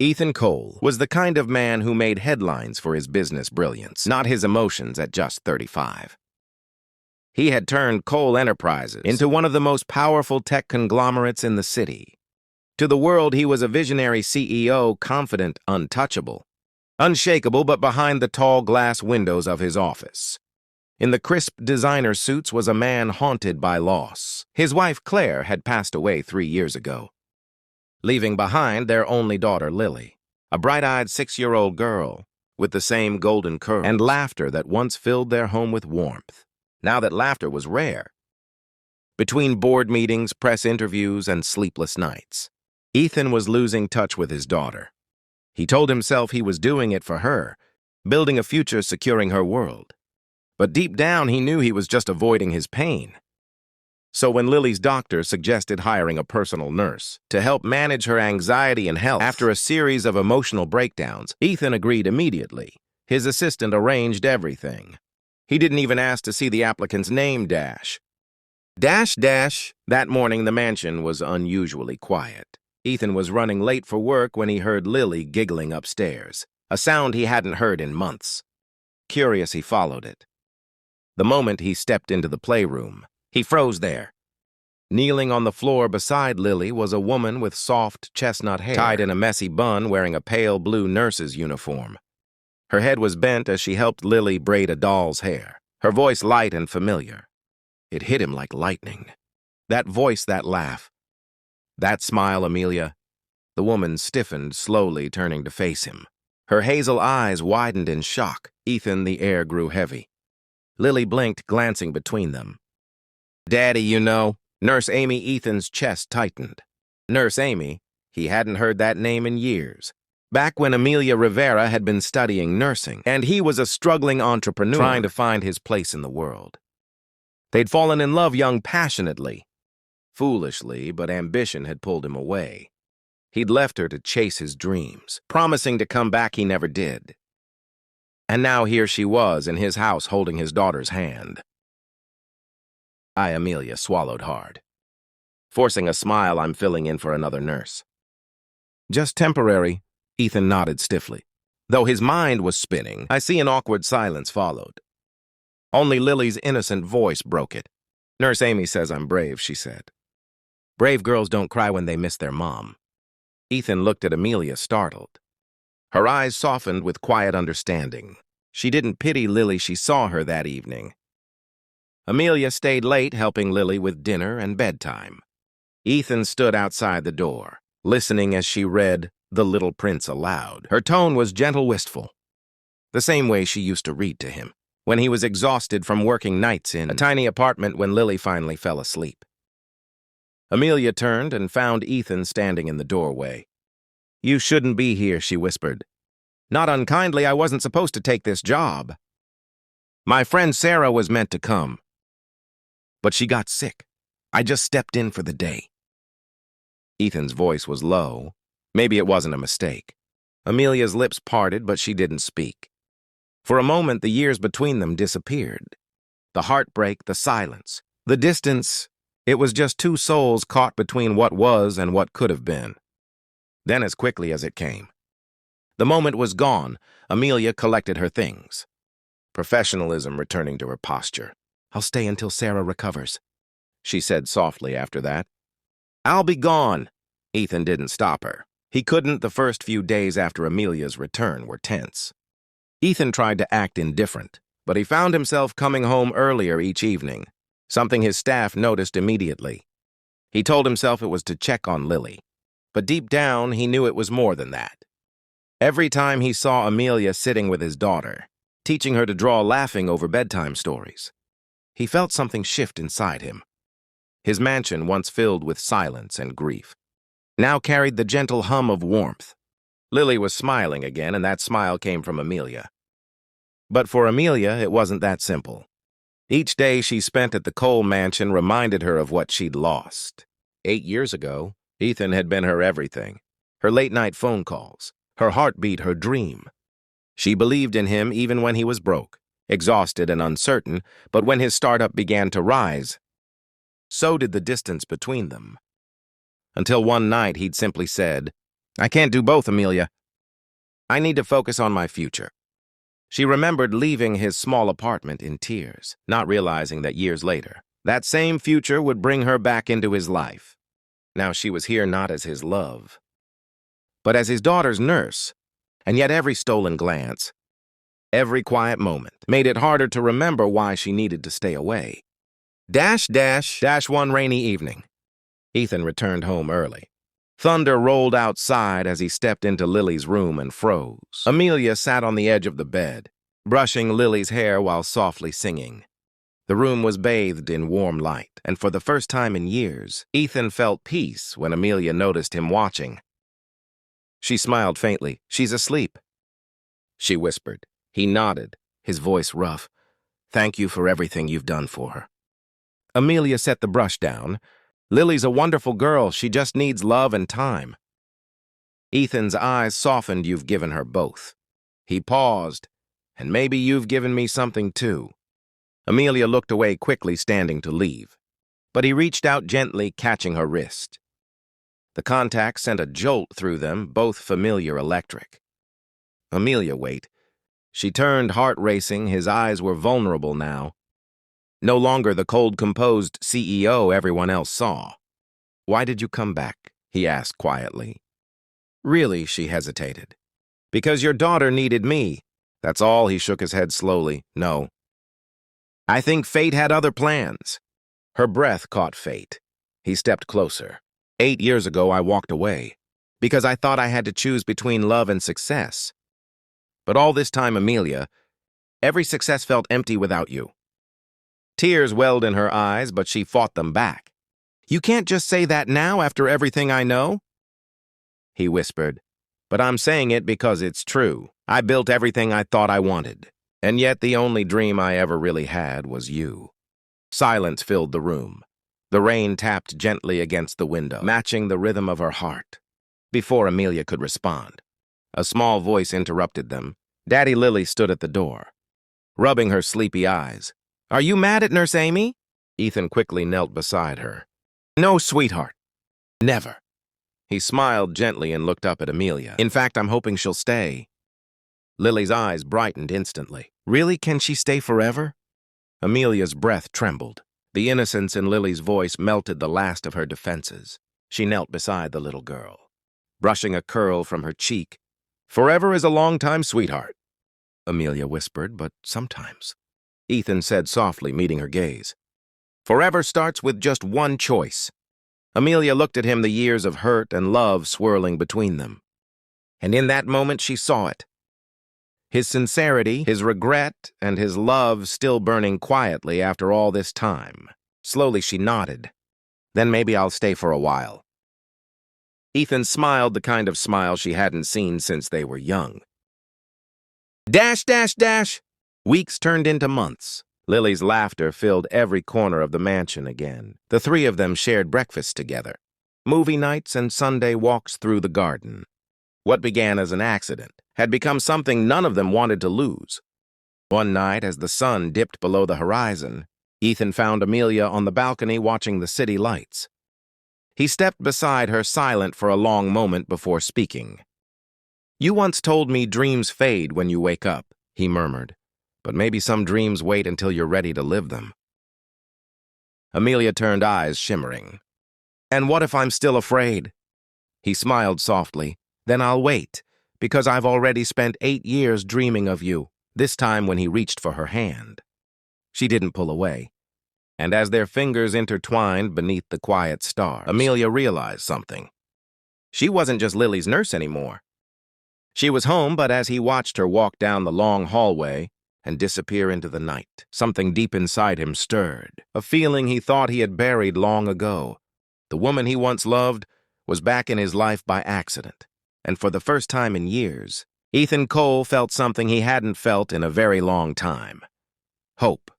Ethan Cole was the kind of man who made headlines for his business brilliance, not his emotions at just 35. He had turned Cole Enterprises into one of the most powerful tech conglomerates in the city. To the world, he was a visionary CEO, confident, untouchable, unshakable, but behind the tall glass windows of his office. In the crisp designer suits was a man haunted by loss. His wife, Claire, had passed away 3 years ago, leaving behind their only daughter, Lily, a bright-eyed 6-year-old girl with the same golden curls and laughter that once filled their home with warmth. Now that laughter was rare. Between board meetings, press interviews, and sleepless nights, Ethan was losing touch with his daughter. He told himself he was doing it for her, building a future securing her world. But deep down, he knew he was just avoiding his pain. So when Lily's doctor suggested hiring a personal nurse to help manage her anxiety and health after a series of emotional breakdowns, Ethan agreed immediately. His assistant arranged everything. He didn't even ask to see the applicant's name dash. That morning, the mansion was unusually quiet. Ethan was running late for work when he heard Lily giggling upstairs, a sound he hadn't heard in months. Curious, he followed it. The moment he stepped into the playroom, he froze there. Kneeling on the floor beside Lily was a woman with soft chestnut hair, tied in a messy bun, wearing a pale blue nurse's uniform. Her head was bent as she helped Lily braid a doll's hair, her voice light and familiar. It hit him like lightning. That voice, that laugh, that smile, Amelia. The woman stiffened, slowly turning to face him. Her hazel eyes widened in shock. Ethan, the air grew heavy. Lily blinked, glancing between them. Daddy, you know. Nurse Amy. Ethan's chest tightened. Nurse Amy? He hadn't heard that name in years. Back when Amelia Rivera had been studying nursing, and he was a struggling entrepreneur trying to find his place in the world. They'd fallen in love young, passionately. Foolishly, but ambition had pulled him away. He'd left her to chase his dreams, promising to come back. He never did. And now here she was in his house holding his daughter's hand. Amelia swallowed hard. Forcing a smile, I'm filling in for another nurse. Just temporary, Ethan nodded stiffly. Though his mind was spinning, I see an awkward silence followed. Only Lily's innocent voice broke it. Nurse Amy says I'm brave, she said. Brave girls don't cry when they miss their mom. Ethan looked at Amelia, startled. Her eyes softened with quiet understanding. She didn't pity Lily. She saw her that evening. Amelia stayed late, helping Lily with dinner and bedtime. Ethan stood outside the door, listening as she read The Little Prince aloud. Her tone was gentle, wistful, the same way she used to read to him when he was exhausted from working nights in a tiny apartment when Lily finally fell asleep. Amelia turned and found Ethan standing in the doorway. You shouldn't be here, she whispered. Not unkindly, I wasn't supposed to take this job. My friend Sarah was meant to come, but she got sick. I just stepped in for the day. Ethan's voice was low. Maybe it wasn't a mistake. Amelia's lips parted, but she didn't speak. For a moment, the years between them disappeared. The heartbreak, the silence, the distance. It was just two souls caught between what was and what could have been. Then, as quickly as it came, the moment was gone. Amelia collected her things, professionalism returning to her posture. I'll stay until Sarah recovers, she said softly after that. I'll be gone. Ethan didn't stop her. He couldn't. The first few days after Amelia's return were tense. Ethan tried to act indifferent, but he found himself coming home earlier each evening, something his staff noticed immediately. He told himself it was to check on Lily, but deep down he knew it was more than that. Every time he saw Amelia sitting with his daughter, teaching her to draw, laughing over bedtime stories, he felt something shift inside him. His mansion, once filled with silence and grief, now carried the gentle hum of warmth. Lily was smiling again, and that smile came from Amelia. But for Amelia, it wasn't that simple. Each day she spent at the Cole mansion reminded her of what she'd lost. 8 years ago, Ethan had been her everything. Her late-night phone calls, her heartbeat, her dream. She believed in him even when he was broke, exhausted and uncertain, but when his startup began to rise, so did the distance between them. Until one night he'd simply said, I can't do both, Amelia. I need to focus on my future. She remembered leaving his small apartment in tears, not realizing that years later, that same future would bring her back into his life. Now she was here not as his love, but as his daughter's nurse, and yet every stolen glance, every quiet moment, made it harder to remember why she needed to stay away. One rainy evening. Ethan returned home early. Thunder rolled outside as he stepped into Lily's room and froze. Amelia sat on the edge of the bed, brushing Lily's hair while softly singing. The room was bathed in warm light, and for the first time in years, Ethan felt peace when Amelia noticed him watching. She smiled faintly. "She's asleep," she whispered. He nodded, his voice rough. "Thank you for everything you've done for her." Amelia set the brush down. "Lily's a wonderful girl. She just needs love and time." Ethan's eyes softened. "You've given her both." He paused. "And maybe you've given me something too." Amelia looked away quickly, standing to leave. But he reached out gently, catching her wrist. The contact sent a jolt through them, both familiar electric. "Amelia, wait." She turned, heart racing. His eyes were vulnerable now. No longer the cold, composed CEO everyone else saw. "Why did you come back?" he asked quietly. "Really?" she hesitated. "Because your daughter needed me." That's all. He shook his head slowly. "No. I think fate had other plans." Her breath caught fate. He stepped closer. 8 years ago, I walked away because I thought I had to choose between love and success. But all this time, Amelia, every success felt empty without you. Tears welled in her eyes, but she fought them back. "You can't just say that now after everything I know," he whispered. "But I'm saying it because it's true. I built everything I thought I wanted, and yet the only dream I ever really had was you." Silence filled the room. The rain tapped gently against the window, matching the rhythm of her heart. Before Amelia could respond, a small voice interrupted them. Daddy Lily stood at the door, rubbing her sleepy eyes. "Are you mad at Nurse Amy?" Ethan quickly knelt beside her. "No, sweetheart. Never." He smiled gently and looked up at Amelia. "In fact, I'm hoping she'll stay." Lily's eyes brightened instantly. "Really? Can she stay forever?" Amelia's breath trembled. The innocence in Lily's voice melted the last of her defenses. She knelt beside the little girl, brushing a curl from her cheek. "Forever is a long time, sweetheart," Amelia whispered, "but sometimes," Ethan said softly, meeting her gaze. "Forever starts with just one choice." Amelia looked at him, the years of hurt and love swirling between them. And in that moment she saw it. His sincerity, his regret, and his love still burning quietly after all this time. Slowly she nodded. "Then maybe I'll stay for a while." Ethan smiled, the kind of smile she hadn't seen since they were young. Weeks turned into months. Lily's laughter filled every corner of the mansion again. The three of them shared breakfast together, movie nights and Sunday walks through the garden. What began as an accident had become something none of them wanted to lose. One night, as the sun dipped below the horizon, Ethan found Amelia on the balcony watching the city lights. He stepped beside her, silent for a long moment before speaking. "You once told me dreams fade when you wake up," he murmured. "But maybe some dreams wait until you're ready to live them." Amelia turned, eyes shimmering. "And what if I'm still afraid?" He smiled softly. "Then I'll wait, because I've already spent 8 years dreaming of you," this time when he reached for her hand. She didn't pull away. And as their fingers intertwined beneath the quiet stars, Amelia realized something. She wasn't just Lily's nurse anymore. She was home, but as he watched her walk down the long hallway and disappear into the night, something deep inside him stirred, a feeling he thought he had buried long ago. The woman he once loved was back in his life by accident, and for the first time in years, Ethan Cole felt something he hadn't felt in a very long time: hope.